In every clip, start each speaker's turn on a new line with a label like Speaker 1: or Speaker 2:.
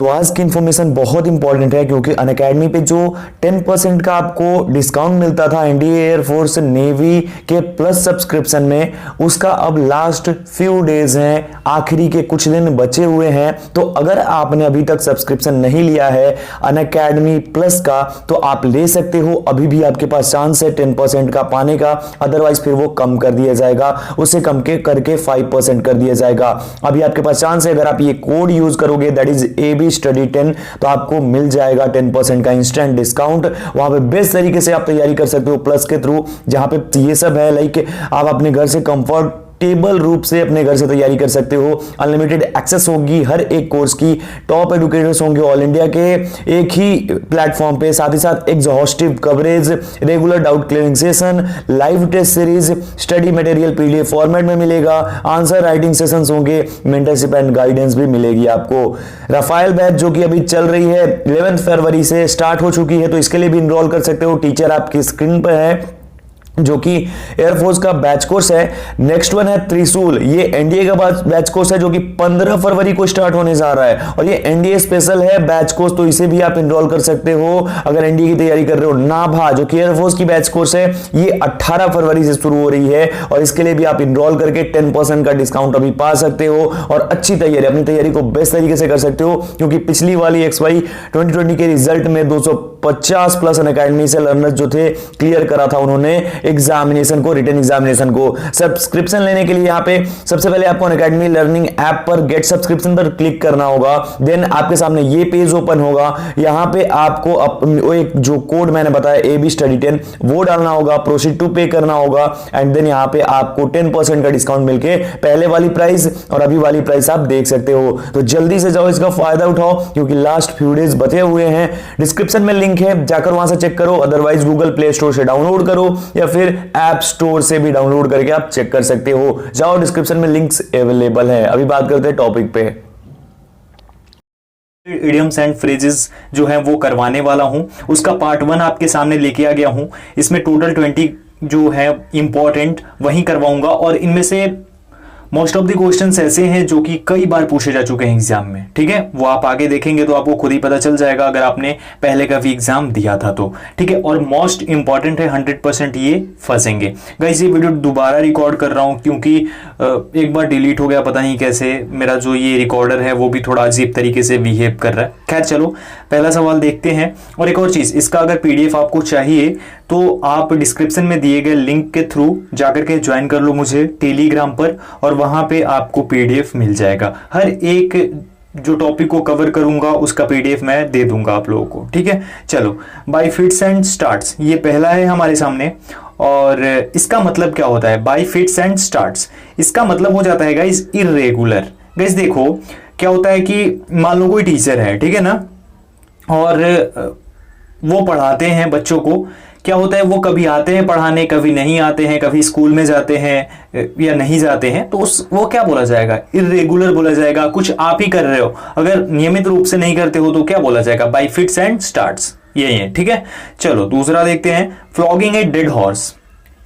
Speaker 1: तो आज की इन्फॉर्मेशन बहुत इंपॉर्टेंट है क्योंकि अनअकैडमी पे जो 10% का आपको डिस्काउंट मिलता था एनडीए एयरफोर्स नेवी के प्लस सब्सक्रिप्शन में, उसका अब लास्ट फ्यू डेज हैं, आखिरी के कुछ दिन बचे हुए हैं। तो अगर आपने अभी तक सब्सक्रिप्शन नहीं लिया है अनअकैडमी प्लस का तो आप ले सकते हो, अभी भी आपके पास चांस है 10% का पाने का, अदरवाइज फिर वो कम कर दिया जाएगा, उसे कम के करके 5% कर दिया जाएगा। अभी आपके पास चांस है, अगर आप ये कोड यूज करोगे दैट इज AB स्टडी 10 तो आपको मिल जाएगा 10% का इंस्टेंट डिस्काउंट। वहां पे बेस्ट तरीके से आप तैयारी कर सकते हो प्लस के थ्रू, जहां पे ये सब है लाइक आप अपने घर से कंफर्ट टेबल रूप से अपने घर से तैयारी कर सकते हो। अनलिमिटेड एक्सेस होगी हर एक कोर्स की, टॉप एडुकेटर्स होंगे ऑल इंडिया के एक ही प्लेटफॉर्म पे, साथ ही साथ exhaustive coverage, regular doubt clearing session, live test series, study material PDF format में मिलेगा, आंसर राइटिंग सेशंस होंगे, मेंटरशिप एंड गाइडेंस भी मिलेगी आपको। राफेल बैच जो कि अभी चल रही है 11 फरवरी से स्टार्ट हो चुकी है, तो इसके लिए भी इनरोल कर सकते हो। टीचर आपकी स्क्रीन पर है जो कि एयरफोर्स का बैच कोर्स है। नेक्स्ट वन है त्रिशूल, ये एनडीए का बैच कोर्स है जो कि 15 फरवरी को स्टार्ट होने जा रहा है और ये एनडीए स्पेशल है बैच कोर्स, तो इसे भी आप इनरोल कर सकते हो अगर एनडीए की तैयारी कर रहे हो। नाभा जो कि एयरफोर्स की बैच कोर्स है, ये 18 फरवरी से शुरू हो रही है और इसके लिए भी आप इनरोल करके 10% का डिस्काउंट अभी पा सकते हो और अच्छी तैयारी, अपनी तैयारी को बेस्ट तरीके से कर सकते हो, क्योंकि पिछली वाली XY 2020 के रिजल्ट में 250 प्लस अनअकैडमी से लर्नर्स जो थे क्लियर करा था उन्होंने एग्जामिनेशन को, रिटन एग्जामिनेशन को। सब्सक्रिप्शन लेने के लिए यहाँ पे सबसे पहले आपको अनअकैडमी लर्निंग ऐप पर गेट सब्सक्रिप्शन पर क्लिक करना होगा। देन आपके सामने ये पेज ओपन होगा, यहाँ पे आपको एक जो कोड मैंने बताया AB स्टडी 10 वो डालना होगा, प्रोसीड टू पे करना होगा एंड देन यहाँ पे आपको 10% का डिस्काउंट मिलके पहले वाली प्राइस और अभी वाली प्राइस आप देख सकते हो। तो जल्दी से जाओ, इसका फायदा उठाओ क्योंकि लास्ट फ्यू डेज बचे हुए हैं। डिस्क्रिप्शन में लिंक है, जाकर वहां से चेक करो, अदरवाइज गूगल प्ले स्टोर से डाउनलोड करो या फिर ऐप स्टोर से भी डाउनलोड करके आप चेक कर सकते हो। जाओ, डिस्क्रिप्शन में लिंक्स अवेलेबल है। अभी बात करते हैं टॉपिक पे।
Speaker 2: इडियम्स एंड फ्रेजेस जो है वो करवाने वाला हूं, उसका पार्ट 1 आपके सामने लेके आ गया हूं। इसमें टोटल 20 जो है इंपॉर्टेंट वही करवाऊंगा और इनमें से मोस्ट ऑफ द क्वेश्चंस ऐसे हैं जो कि कई बार पूछे जा चुके हैं एग्जाम में, ठीक है। वो आप आगे देखेंगे तो आपको खुद ही पता चल जाएगा अगर आपने पहले का भी एग्जाम दिया था तो, ठीक है। और मोस्ट इंपॉर्टेंट है, 100% ये फंसेंगे। गाइस ये वीडियो दोबारा रिकॉर्ड कर रहा हूं क्योंकि एक बार डिलीट हो गया, पता नहीं कैसे। मेरा जो ये रिकॉर्डर है वो भी थोड़ा अजीब तरीके से बिहेव कर रहा है। खैर चलो पहला सवाल देखते हैं। और एक और चीज, इसका अगर PDF आपको चाहिए तो आप डिस्क्रिप्शन में दिए गए लिंक के थ्रू जाकर के ज्वाइन कर लो मुझे टेलीग्राम पर, और वहां पे आपको PDF मिल जाएगा। हर एक जो टॉपिक को कवर करूंगा उसका PDF मैं दे दूंगा आप लोगों को, ठीक है। चलो, बाय फिट्स एंड स्टार्ट्स ये पहला है हमारे सामने। और इसका मतलब क्या होता है बाय फिट्स एंड स्टार्ट्स? इसका मतलब हो जाता है गाइस इर्रेगुलर। गाइस देखो क्या होता है कि मान लो कोई टीचर है, ठीक है ना, और वो पढ़ाते हैं बच्चों को। क्या होता है वो कभी आते हैं पढ़ाने, कभी नहीं आते हैं, कभी स्कूल में जाते हैं या नहीं जाते हैं, तो वो क्या बोला जाएगा? इर्रेगुलर बोला जाएगा। कुछ आप ही कर रहे हो, अगर नियमित रूप से नहीं करते हो तो क्या बोला जाएगा? बाय फिट्स एंड स्टार्ट्स, यही है, ठीक है। चलो दूसरा देखते हैं, फ्लॉगिंग ए डेड हॉर्स।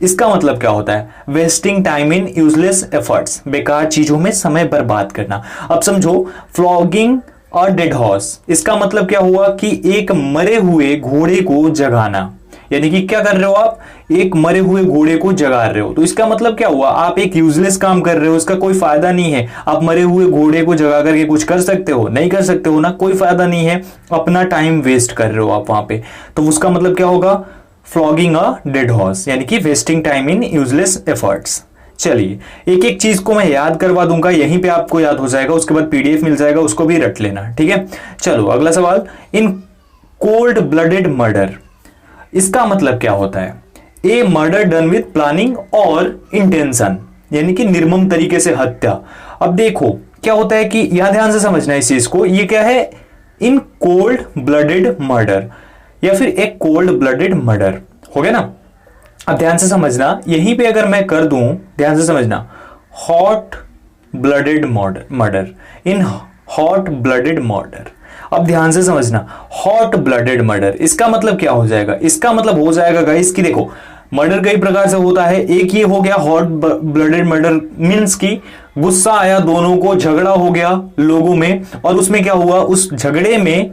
Speaker 2: इसका मतलब क्या होता है? Wasting time in useless efforts, बेकार चीजों में समय बर्बाद करना। अब समझो, फ्लॉगिंग और डेड हॉर्स, इसका मतलब क्या हुआ कि एक मरे हुए घोड़े को जगाना, यानी कि क्या कर रहे हो आप? एक मरे हुए घोड़े को जगा रहे हो। तो इसका मतलब क्या हुआ? आप एक यूजलेस काम कर रहे हो, इसका कोई फायदा नहीं है। आप मरे हुए घोड़े को जगा करके कुछ कर सकते हो? नहीं कर सकते हो ना, कोई फायदा नहीं है, अपना टाइम वेस्ट कर रहे हो आप वहां पे। तो उसका मतलब क्या होगा? फ्लॉगिंग अ डेड हॉर्स, यानी कि wasting time in useless efforts. चलिए एक एक चीज को मैं याद करवा दूंगा, यहीं पे आपको याद हो जाएगा, उसके बाद PDF मिल जाएगा, उसको भी रट लेना, ठीक है। चलो अगला सवाल, इन कोल्ड ब्लडेड मर्डर, इसका मतलब क्या होता है? ए मर्डर डन विथ प्लानिंग और इंटेंशन, यानी कि निर्मम तरीके से हत्या। अब देखो क्या होता है कि यहां ध्यान से समझना इस चीज को, ये क्या है? इन कोल्ड ब्लडेड मर्डर या फिर एक कोल्ड ब्लडेड मर्डर, हो गया ना। अब ध्यान से समझना, यहीं पे अगर मैं कर दूं, ध्यान से समझना, hot blooded murder, in hot blooded murder. अब ध्यान से समझना, हॉट ब्लडेड मर्डर, इसका मतलब क्या हो जाएगा? इसका मतलब हो जाएगा गाइस कि देखो मर्डर कई प्रकार से होता है। एक ये हो गया हॉट ब्लडेड मर्डर मींस की गुस्सा आया, दोनों को झगड़ा हो गया लोगों में, और उसमें क्या हुआ, उस झगड़े में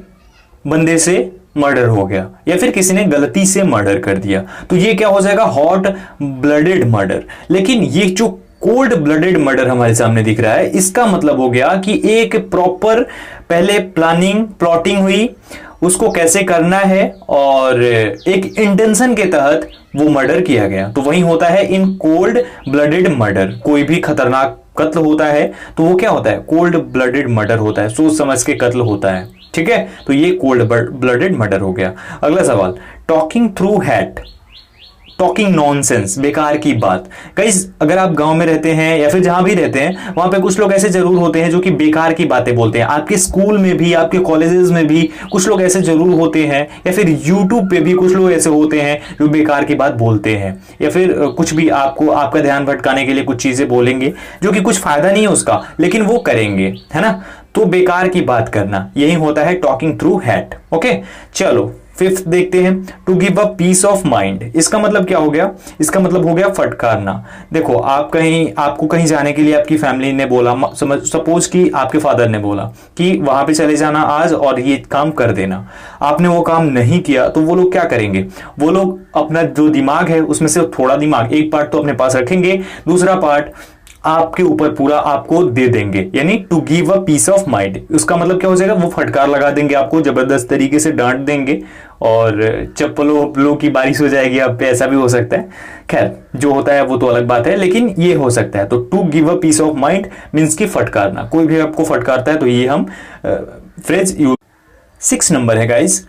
Speaker 2: बंदे से मर्डर हो गया या फिर किसी ने गलती से मर्डर कर दिया, तो ये क्या हो जाएगा, हॉट ब्लडेड मर्डर। लेकिन ये जो कोल्ड ब्लडेड मर्डर हमारे सामने दिख रहा है, इसका मतलब हो गया कि एक प्रॉपर पहले प्लॉटिंग हुई, उसको कैसे करना है और एक इंटेंशन के तहत वो मर्डर किया गया। तो वही होता है इन कोल्ड ब्लडेड मर्डर। कोई भी खतरनाक कत्ल होता है तो वो क्या होता है, कोल्ड ब्लडेड मर्डर होता है, सोच समझ के कत्ल होता है। ठीक है, तो ये कोल्ड ब्लडेड मर्डर हो गया। अगला सवाल, talking through hat, talking nonsense, बेकार की बात। गाइस अगर आप गांव में रहते हैं या फिर जहां भी रहते हैं, वहां पे कुछ लोग ऐसे जरूर होते हैं जो कि बेकार की बातें बोलते हैं। आपके स्कूल में भी, आपके कॉलेजेस में भी कुछ लोग ऐसे जरूर होते हैं, या फिर यूट्यूब पे भी कुछ लोग ऐसे होते हैं जो बेकार की बात बोलते हैं, या फिर कुछ भी आपको आपका ध्यान भटकाने के लिए कुछ चीजें बोलेंगे जो कि कुछ फायदा नहीं है उसका, लेकिन वो करेंगे, है ना। तो बेकार की बात करना, यही होता है टॉकिंग थ्रू हैट। ओके, चलो फिफ्थ देखते हैं, to give a piece of mind. इसका मतलब क्या हो गया, इसका मतलब हो गया फटकारना। देखो आपको कहीं जाने के लिए आपकी फैमिली ने बोला, सपोज कि आपके फादर ने बोला कि वहां पे चले जाना आज और ये काम कर देना, आपने वो काम नहीं किया, तो वो लोग क्या करेंगे, वो लोग अपना जो दिमाग है उसमें से थोड़ा दिमाग, एक पार्ट तो अपने पास रखेंगे, दूसरा पार्ट आपके ऊपर पूरा आपको दे देंगे, यानी to give a piece of mind. उसका मतलब क्या हो जाएगा, वो फटकार लगा देंगे आपको, जबरदस्त तरीके से डांट देंगे और चप्पलों की बारिश हो जाएगी आप पे, ऐसा भी हो सकता है। खैर जो होता है वो तो अलग बात है, लेकिन ये हो सकता है। तो to give a piece of mind means की फटकारना, कोई भी आपको फटकारता है तो ये हम फ्रेज यूज। 6 नंबर है गाइस,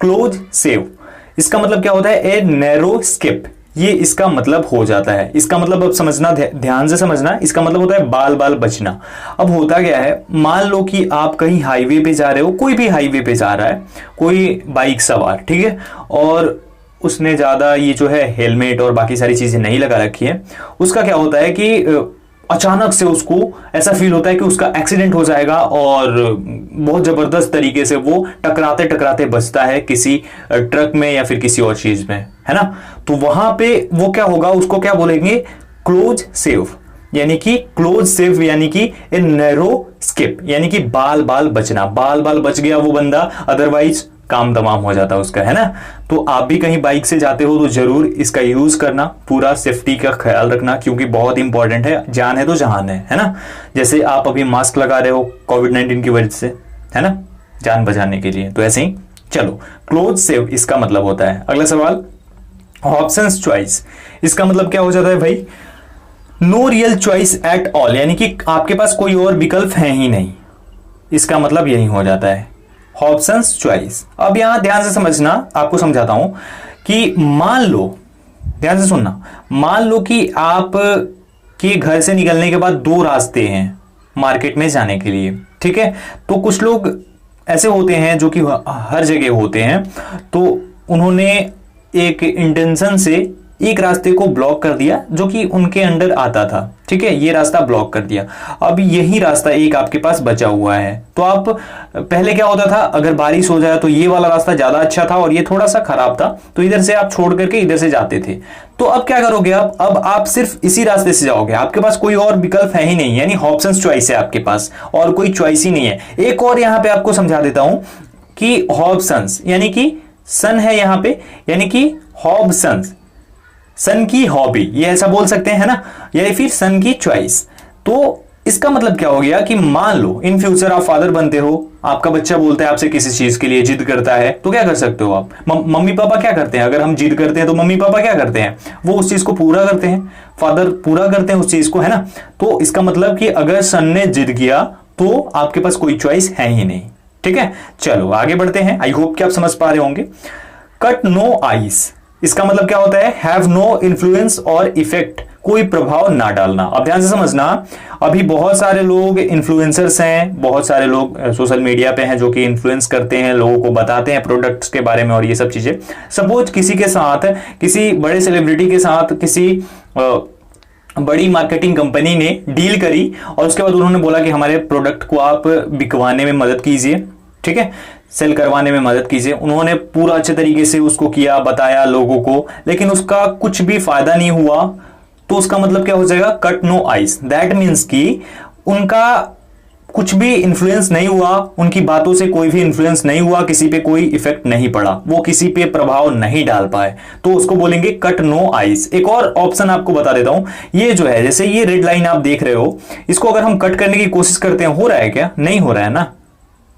Speaker 2: क्लोज सेव। इसका मतलब क्या होता है, ए नैरो स्किप, ये इसका मतलब हो जाता है। इसका मतलब अब समझना, ध्यान से समझना, इसका मतलब होता है बाल बाल बचना। अब होता क्या है, मान लो कि आप कहीं हाईवे पे जा रहे हो, कोई भी हाईवे पे जा रहा है, कोई बाइक सवार, ठीक है, और उसने ज्यादा ये जो है हेलमेट और बाकी सारी चीजें नहीं लगा रखी है। उसका क्या होता है कि अचानक से उसको ऐसा फील होता है कि उसका एक्सीडेंट हो जाएगा और बहुत जबरदस्त तरीके से वो टकराते टकराते बचता है किसी ट्रक में या फिर किसी और चीज में, है ना। तो वहां पे वो क्या होगा, उसको क्या बोलेंगे, क्लोज सेव, यानी कि क्लोज सेव यानी कि ए नैरो स्किप, यानी कि बाल बाल बचना, बाल बाल बच गया वो बंदा, अदरवाइज काम तमाम हो जाता है उसका, है ना। तो आप भी कहीं बाइक से जाते हो तो जरूर इसका यूज करना, पूरा सेफ्टी का ख्याल रखना, क्योंकि बहुत इंपॉर्टेंट है, जान है तो जहान है ना। जैसे आप अभी मास्क लगा रहे हो कोविड-19 की वजह से, है ना, जान बचाने के लिए, तो ऐसे ही चलो क्लोज सेव इसका मतलब होता है। अगला सवाल, ऑप्शंस चॉइस। इसका मतलब क्या हो जाता है भाई, no real choice at all, यानी कि आपके पास कोई और विकल्प है ही नहीं, इसका मतलब यही हो जाता है ऑप्शंस चॉइस। अब यहां ध्यान से समझना, आपको समझाता हूं कि मान लो, ध्यान से सुनना, मान लो कि आप के घर से निकलने के बाद 2 रास्ते हैं मार्केट में जाने के लिए, ठीक है। तो कुछ लोग ऐसे होते हैं जो कि हर जगह होते हैं, तो उन्होंने एक इंटेंशन से एक रास्ते को ब्लॉक कर दिया जो कि उनके अंडर आता था, ठीक है, ये रास्ता ब्लॉक कर दिया। अब यही रास्ता एक आपके पास बचा हुआ है, तो आप पहले क्या होता था, अगर बारिश हो जाए तो ये वाला रास्ता ज्यादा अच्छा था और ये थोड़ा सा खराब था, तो इधर से आप छोड़ करके इधर से जाते थे। तो अब क्या करोगे आप, अब आप सिर्फ इसी रास्ते से जाओगे, आपके पास कोई और विकल्प है ही नहीं, यानी ऑप्शंस चॉइस है आपके पास और कोई चॉइस ही नहीं है। एक और यहां पे आपको समझा देता हूं कि हॉब्सन्स, यानी कि सन है यहां पे, यानी कि हॉब्सन्स, सन की हॉबी, ये ऐसा बोल सकते हैं ना, या फिर सन की चॉइस। तो इसका मतलब क्या हो गया कि मान लो इन फ्यूचर आप फादर बनते हो, आपका बच्चा बोलता है आपसे किसी चीज के लिए, जिद करता है, तो क्या कर सकते हो आप, मम्मी पापा क्या करते हैं, अगर हम जिद करते हैं तो मम्मी पापा क्या करते हैं, वो उस चीज को पूरा करते हैं, फादर पूरा करते हैं उस चीज को, है ना। तो इसका मतलब कि अगर सन ने जिद किया तो आपके पास कोई चॉइस है ही नहीं, ठीक है। चलो आगे बढ़ते हैं, आई होप कि आप समझ पा रहे होंगे। कट नो आइस, इसका मतलब क्या होता है, हैव नो इन्फ्लुएंस और इफेक्ट, कोई प्रभाव ना डालना। अब ध्यान से समझना, अभी बहुत सारे लोग इन्फ्लुएंसर्स हैं, बहुत सारे लोग सोशल मीडिया पे हैं जो कि इन्फ्लुएंस करते हैं, लोगों को बताते हैं प्रोडक्ट्स के बारे में और ये सब चीजें। सपोज किसी के साथ, किसी बड़े सेलिब्रिटी के साथ किसी बड़ी मार्केटिंग कंपनी ने डील करी और उसके बाद उन्होंने बोला कि हमारे प्रोडक्ट को आप बिकवाने में मदद कीजिए, ठीक है, सेल करवाने में मदद कीजिए। उन्होंने पूरा अच्छे तरीके से उसको किया, बताया लोगों को, लेकिन उसका कुछ भी फायदा नहीं हुआ। तो उसका मतलब क्या हो जाएगा, cut no ice. That means कि उनका कुछ भी इन्फ्लुएंस नहीं हुआ, उनकी बातों से कोई भी इन्फ्लुएंस नहीं हुआ, किसी पे कोई इफेक्ट नहीं पड़ा, वो किसी पे प्रभाव नहीं डाल पाए, तो उसको बोलेंगे कट नो आइस। एक और ऑप्शन आपको बता देता हूं, ये जो है जैसे ये रेड लाइन आप देख रहे हो, इसको अगर हम कट करने की कोशिश करते हैं, हो रहा है क्या, नहीं हो रहा है ना,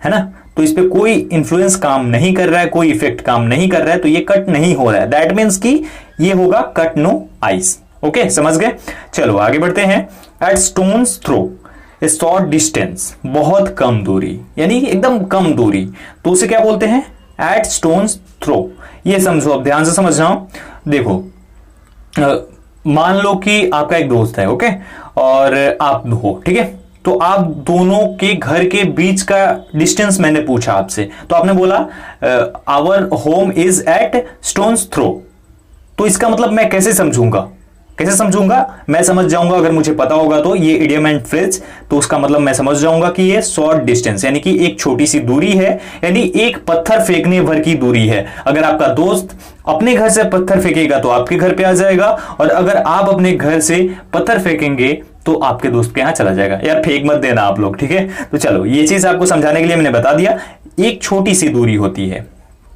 Speaker 2: है ना, तो इस पे कोई इंफ्लुएंस काम नहीं कर रहा है, कोई इफेक्ट काम नहीं कर रहा है, तो ये कट नहीं हो रहा है। दैट मीन्स कि ये होगा कट नो आइस। ओके, समझ गए। चलो आगे बढ़ते हैं। At stone's throw a short distance, बहुत कम दूरी, यानी एकदम कम दूरी, तो उसे क्या बोलते हैं, एट स्टोन्स थ्रो। ये समझो, अब ध्यान से समझना। देखो मान लो कि आपका एक दोस्त है, ओके, और आप हो, ठीक है, तो आप दोनों के घर के बीच का डिस्टेंस मैंने पूछा आपसे, तो आपने बोला our home is at stone's throw. तो इसका मतलब मैं कैसे समझूंगा, कैसे समझूंगा, मैं समझ जाऊंगा अगर मुझे पता होगा तो ये इडियम एंड फ्रेज, तो उसका मतलब मैं समझ जाऊंगा कि ये शॉर्ट डिस्टेंस, यानी कि एक छोटी सी दूरी है, यानी एक पत्थर फेंकने भर की दूरी है। अगर आपका दोस्त अपने घर से पत्थर फेंकेगा तो आपके घर पे आ जाएगा, और अगर आप अपने घर से पत्थर फेंकेंगे तो आपके दोस्त के यहां चला जाएगा। यार फेंक मत देना आप लोग, ठीक है। तो चलो ये चीज आपको समझाने के लिए मैंने बता दिया, एक छोटी सी दूरी होती है,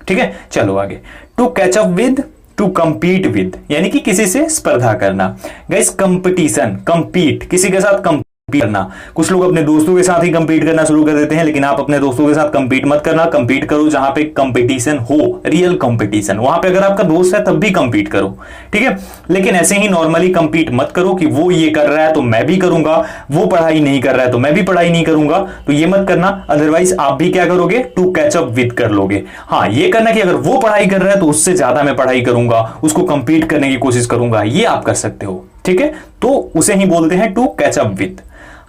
Speaker 2: ठीक है। चलो आगे, to catch up with, to compete with, यानी कि किसी से स्पर्धा करना। गाइस कंपटीशन, कंपीट, किसी के साथ कंपीट करना। कुछ लोग अपने दोस्तों के साथ ही कंपीट करना शुरू कर देते हैं, लेकिन आप अपने दोस्तों के साथ कंपीट मत करना। कंपीट करो जहां पे कंपटीशन हो, रियल कंपटीशन, वहां पे अगर आपका दोस्त है तब भी कंपीट करो, ठीक है। लेकिन ऐसे ही नॉर्मली कंपीट मत करो कि वो ये कर रहा है तो मैं भी करूंगा, वो पढ़ाई नहीं कर रहा है तो मैं भी पढ़ाई नहीं करूंगा, तो ये मत करना। अदरवाइज आप भी क्या करोगे, टू कैच अप विद कर लोगे। हाँ, ये करना कि अगर वो पढ़ाई कर रहा है तो उससे ज्यादा मैं पढ़ाई करूंगा, उसको कंपीट करने की कोशिश करूंगा, ये आप कर सकते हो, ठीक है। तो उसे ही बोलते हैं टू कैच अप विद।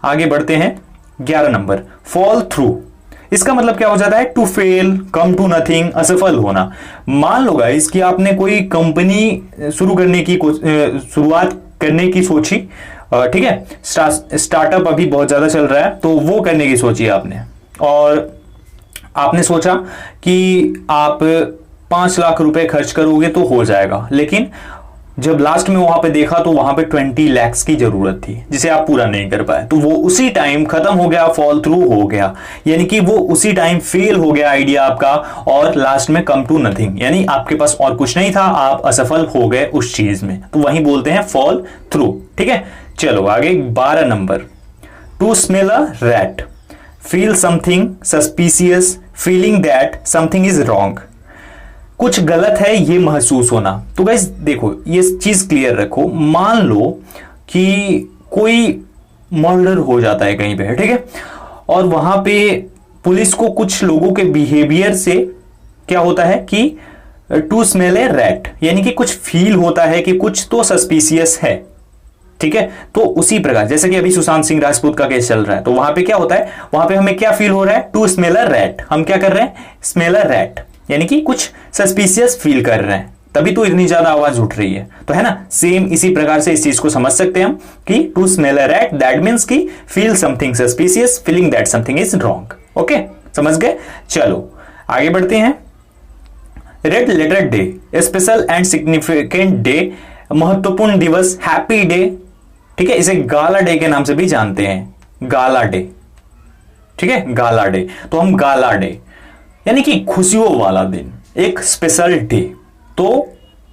Speaker 2: आगे बढ़ते हैं 11 नंबर, फॉल थ्रू। इसका मतलब क्या हो जाता है, to fail, come to nothing, असफल होना। मान लो गाइस कि आपने कोई कंपनी शुरू करने की शुरुआत करने की सोची, ठीक है, स्टार्टअप अभी बहुत ज्यादा चल रहा है, तो वो करने की सोची आपने, और आपने सोचा कि आप 5 लाख रुपए खर्च करोगे तो हो जाएगा, लेकिन जब लास्ट में वहां पे देखा तो वहां पे 20 लाख की जरूरत थी, जिसे आप पूरा नहीं कर पाए, तो वो उसी टाइम खत्म हो गया, फॉल थ्रू हो गया, यानी कि वो उसी टाइम फेल हो गया आइडिया आपका, और लास्ट में कम टू नथिंग, यानी आपके पास और कुछ नहीं था, आप असफल हो गए उस चीज में, तो वही बोलते हैं फॉल थ्रू, ठीक है। चलो आगे 12 number, to smell a rat, feel something suspicious, feeling that something is wrong. कुछ गलत है ये महसूस होना। तो गाइस देखो, ये चीज क्लियर रखो, मान लो कि कोई मर्डर हो जाता है कहीं पे, ठीक है, और वहां पे पुलिस को कुछ लोगों के बिहेवियर से क्या होता है कि टू स्मेल ए रैट, यानी कि कुछ फील होता है कि कुछ तो सस्पिशियस है, ठीक है। तो उसी प्रकार जैसे कि अभी सुशांत सिंह राजपूत का केस चल रहा है, तो वहां पे क्या होता है, वहां पे हमें क्या फील हो रहा है, टू स्मेल अ रैट, हम क्या कर रहे हैं, स्मेल अ रैट, यानी कि कुछ सस्पिशियस फील कर रहे हैं, तभी तो इतनी ज्यादा आवाज उठ रही है, तो है ना। सेम इसी प्रकार से इस चीज को समझ सकते हैं हम कि to smell a rat, that means कि feel something suspicious, feeling that something is wrong. Okay, समझ गए। चलो आगे बढ़ते हैं। Red letter day, special and significant day, महत्वपूर्ण दिवस, हैप्पी डे, ठीक है, इसे गाला डे के नाम से भी जानते हैं, गाला डे, ठीक है, गाला डे। तो हम गाला डे यानी कि खुशियों वाला दिन, एक स्पेशल डे। तो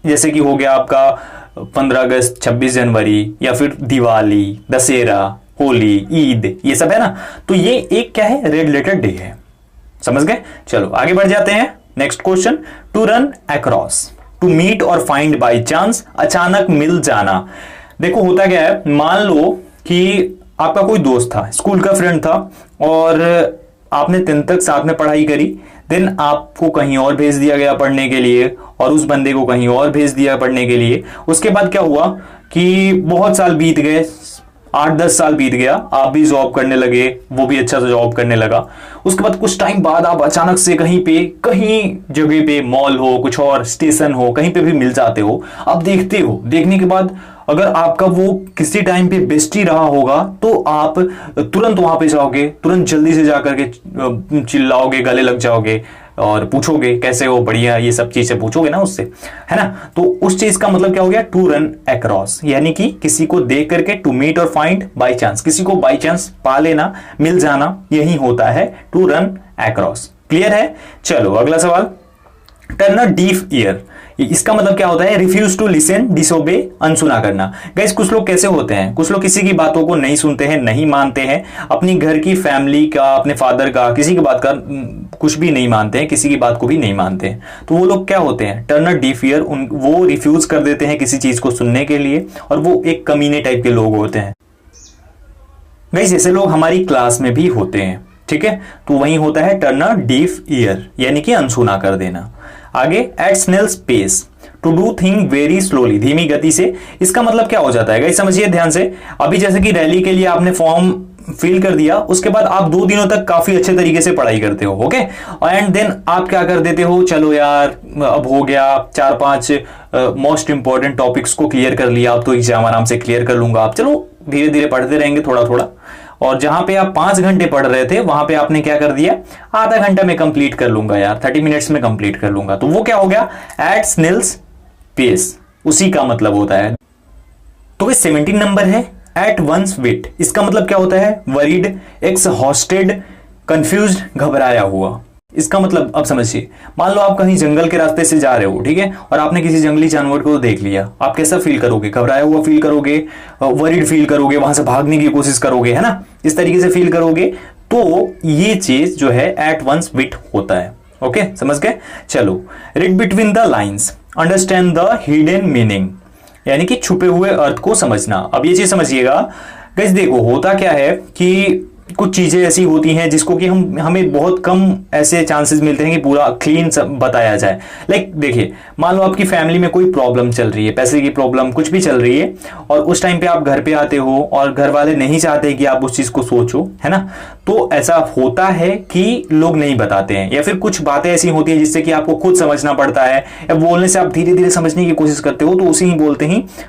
Speaker 2: जैसे कि हो गया आपका 15 अगस्त, 26 जनवरी, या फिर दिवाली, दशहरा, होली, ईद, ये सब है ना, तो ये एक क्या है, रेड लेटर डे है, समझ गए। चलो आगे बढ़ जाते हैं। Next question, to run across, to meet और फाइंड बाय चांस, अचानक मिल जाना। देखो होता क्या है, मान लो कि आपका कोई दोस्त था, स्कूल का फ्रेंड था, और आपने 10th तक साथ में पढ़ाई करी, देन आपको कहीं और भेज दिया गया पढ़ने के लिए, और उस बंदे को कहीं और भेज दिया पढ़ने के लिए। उसके बाद क्या हुआ कि बहुत साल बीत गए, 8-10 साल बीत गया, आप भी जॉब करने लगे, वो भी अच्छा सा जॉब करने लगा। उसके बाद कुछ टाइम बाद आप अचानक से कहीं जगह पे, मॉल हो, कुछ और स्टेशन हो, कहीं पे भी मिल जाते हो। आप देखते हो, देखने के बाद अगर आपका वो किसी टाइम पे बेस्टी रहा होगा तो आप तुरंत वहां पे जाओगे, तुरंत जल्दी से जाकर के चिल्लाओगे, गले लग जाओगे, और पूछोगे कैसे हो, बढ़िया, ये सब चीजें पूछोगे ना उससे, है ना। तो उस चीज का मतलब क्या हो गया, टू रन अक्रॉस, यानी कि किसी को देख करके, टू मीट और फाइंड बाय चांस, किसी को बाय चांस पा लेना, मिल जाना, यही होता है टू रन अक्रॉस। क्लियर है। चलो अगला सवाल, टर्न अ डीफ ईयर, इसका मतलब क्या होता है, रिफ्यूज टू लिसन, डिसोबे, अनसुना करना। गाइस कुछ लोग कैसे होते हैं, कुछ लोग किसी की बातों को नहीं सुनते हैं, नहीं मानते हैं, अपनी घर की फैमिली का, अपने फादर का, किसी की बात का कुछ भी नहीं मानते हैं, किसी की बात को भी नहीं मानते हैं। तो वो लोग क्या होते हैं, टर्न अ डीफ ईयर, वो रिफ्यूज कर देते हैं किसी चीज को सुनने के लिए, और वो एक कमीने टाइप के लोग होते हैं। गाइस ऐसे लोग हमारी क्लास में भी होते हैं, ठीक है। तो वही होता है टर्न अ डीफ ईयर, यानी कि अनसुना कर देना। आगे, at snail's pace, to do thing very slowly, धीमी गति से। इसका मतलब क्या हो जाता है गाइस, समझिए ध्यान से। अभी जैसे कि रैली के लिए आपने फॉर्म फिल कर दिया, उसके बाद आप 2 दिनों तक काफी अच्छे तरीके से पढ़ाई करते हो, ओके, एंड देन आप क्या कर देते हो, चलो यार अब हो गया, 4-5 मोस्ट इंपॉर्टेंट टॉपिक्स को क्लियर कर लिया, अब तो एग्जाम आराम से क्लियर कर लूंगा, आप चलो धीरे धीरे पढ़ते रहेंगे थोड़ा थोड़ा। और जहां पे आप 5 घंटे पढ़ रहे थे, वहां पे आपने क्या कर दिया, आधा घंटा में कंप्लीट कर लूंगा यार, 30 मिनट्स में कंप्लीट कर लूंगा। तो वो क्या हो गया, एट स्नेल्स पेस, उसी का मतलब होता है। तो 17 नंबर है, एट वंस विट, इसका मतलब क्या होता है, वरीड, एक्सहॉस्टेड, कंफ्यूज्ड, घबराया हुआ। इसका मतलब अब समझिए, मान लो आप कहीं जंगल के रास्ते से जा रहे हो, ठीक है, और आपने किसी जंगली जानवर को देख लिया, आप कैसा फील करोगे, घबराया हुआ फील करोगे, वरीड फील करोगे, वहां से भागने की कोशिश करोगे, है ना, इस तरीके से फील करोगे। तो ये चीज जो है एट वंस विट होता है, ओके, समझ गए। चलो, read between the lines, understand the hidden meaning, यानी कि छुपे हुए अर्थ को समझना। अब ये चीज समझिएगा गाइस, देखो होता क्या है कि कुछ चीजें ऐसी होती हैं जिसको कि हमें बहुत कम ऐसे चांसेस मिलते हैं कि पूरा क्लीन बताया जाए। लाइक देखिए, मान लो आपकी फैमिली में कोई प्रॉब्लम चल रही है, पैसे की प्रॉब्लम कुछ भी चल रही है, और उस टाइम पे आप घर पे आते हो और घर वाले नहीं चाहते कि आप उस चीज को सोचो, है ना। तो ऐसा होता है कि लोग नहीं बताते हैं, या फिर कुछ बातें ऐसी होती हैं जिससे कि आपको खुद समझना पड़ता है, या बोलने से आप धीरे धीरे समझने की कोशिश करते हो, तो उसी ही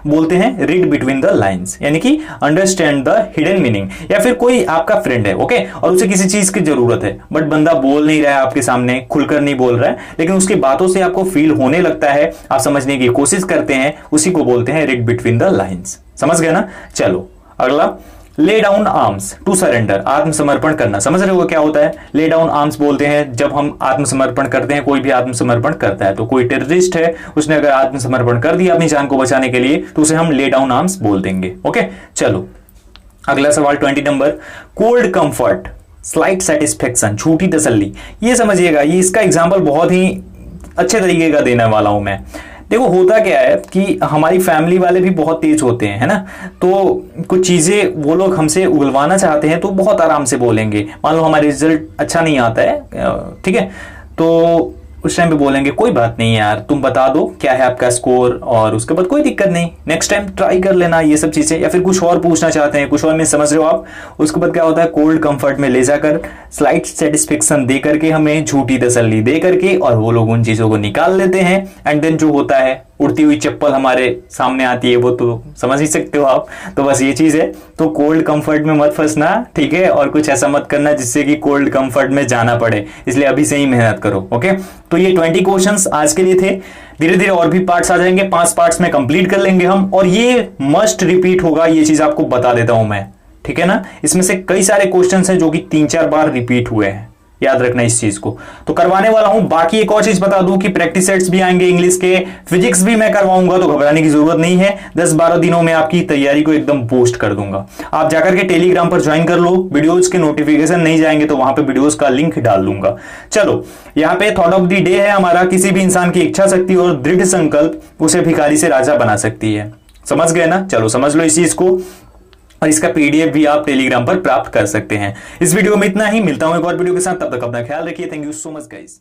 Speaker 2: बोलते हैं रीड बिटवीन द लाइन्स, यानी कि अंडरस्टैंड द हिडन मीनिंग। या फिर कोई आपका फ्रेंड है, ओके, और उसे किसी चीज की जरूरत है, बट बंदा बोल नहीं रहा है आपके सामने, खुलकर नहीं बोल रहा है, लेकिन उसकी बातों से आपको फील होने लगता है, आप समझने की कोशिश करते हैं, उसी को बोलते हैं रीड बिटवीन द लाइन्स। समझ गए ना। चलो अगला, lay down arms, to surrender, आत्मसमर्पण करना। समझ रहे हो क्या होता है, ले डाउन आर्म्स बोलते हैं जब हम आत्मसमर्पण करते हैं, कोई भी आत्मसमर्पण करता है। तो कोई टेररिस्ट है, उसने अगर आत्मसमर्पण कर दिया अपनी जान को बचाने के लिए, तो उसे हम ले डाउन आर्म्स बोल देंगे, ओके। चलो अगला सवाल 20 number, cold comfort, slight satisfaction, झूठी तसल्ली। ये समझिएगा, ये इसका एग्जाम्पल बहुत ही अच्छे तरीके का देने वाला हूं मैं। देखो होता क्या है कि हमारी फैमिली वाले भी बहुत तेज होते हैं, है ना। तो कुछ चीजें वो लोग हमसे उगलवाना चाहते हैं तो बहुत आराम से बोलेंगे। मान लो हमारा रिजल्ट अच्छा नहीं आता है, ठीक है, तो उस टाइम पे बोलेंगे कोई बात नहीं यार, तुम बता दो क्या है आपका स्कोर, और उसके बाद कोई दिक्कत नहीं, नेक्स्ट टाइम ट्राई कर लेना, ये सब चीजें। या फिर कुछ और पूछना चाहते हैं, कुछ और में समझ रहे हो आप, उसके बाद क्या होता है, कोल्ड कंफर्ट में ले जाकर स्लाइट सेटिस्फेक्शन दे करके, हमें झूठी तसल्ली दे करके, और वो लोग उन चीजों को निकाल लेते हैं। एंड देन जो होता है, उड़ती हुई चप्पल हमारे सामने आती है, वो तो समझ ही सकते हो आप। तो बस ये चीज है, तो कोल्ड कंफर्ट में मत फंसना, ठीक है, और कुछ ऐसा मत करना जिससे कि कोल्ड कंफर्ट में जाना पड़े, इसलिए अभी से ही मेहनत करो, ओके। तो ये 20 क्वेश्चंस आज के लिए थे। धीरे धीरे और भी पार्ट्स आ जाएंगे, 5 पार्ट्स में कंप्लीट कर लेंगे हम, और ये मस्ट रिपीट होगा, ये चीज आपको बता देता हूं मैं, ठीक है ना। इसमें से कई सारे क्वेश्चंस हैं जो कि 3-4 बार रिपीट हुए हैं, याद रखना इस चीज को। तो करवाने वाला हूं। बाकी एक और चीज बता दूं कि प्रैक्टिस सेट्स भी आएंगे इंग्लिश के, फिजिक्स भी मैं करवाऊंगा, तो घबराने की जरूरत नहीं है। 10-12 दिनों में आपकी तैयारी को एकदम बूस्ट कर दूंगा। आप जाकर के टेलीग्राम पर ज्वाइन कर लो, वीडियोज के नोटिफिकेशन नहीं जाएंगे तो वहां पे वीडियोज का लिंक डाल दूंगा। चलो यहाँ पे थॉट ऑफ द डे है हमारा, किसी भी इंसान की इच्छा शक्ति और दृढ़ संकल्प उसे भिखारी से राजा बना सकती है। समझ गए ना। चलो समझ लो इस चीज को, और इसका पीडीएफ भी आप टेलीग्राम पर प्राप्त कर सकते हैं। इस वीडियो में इतना ही, मिलता हूं एक और वीडियो के साथ, तब तक अपना ख्याल रखिए। Thank you so much guys.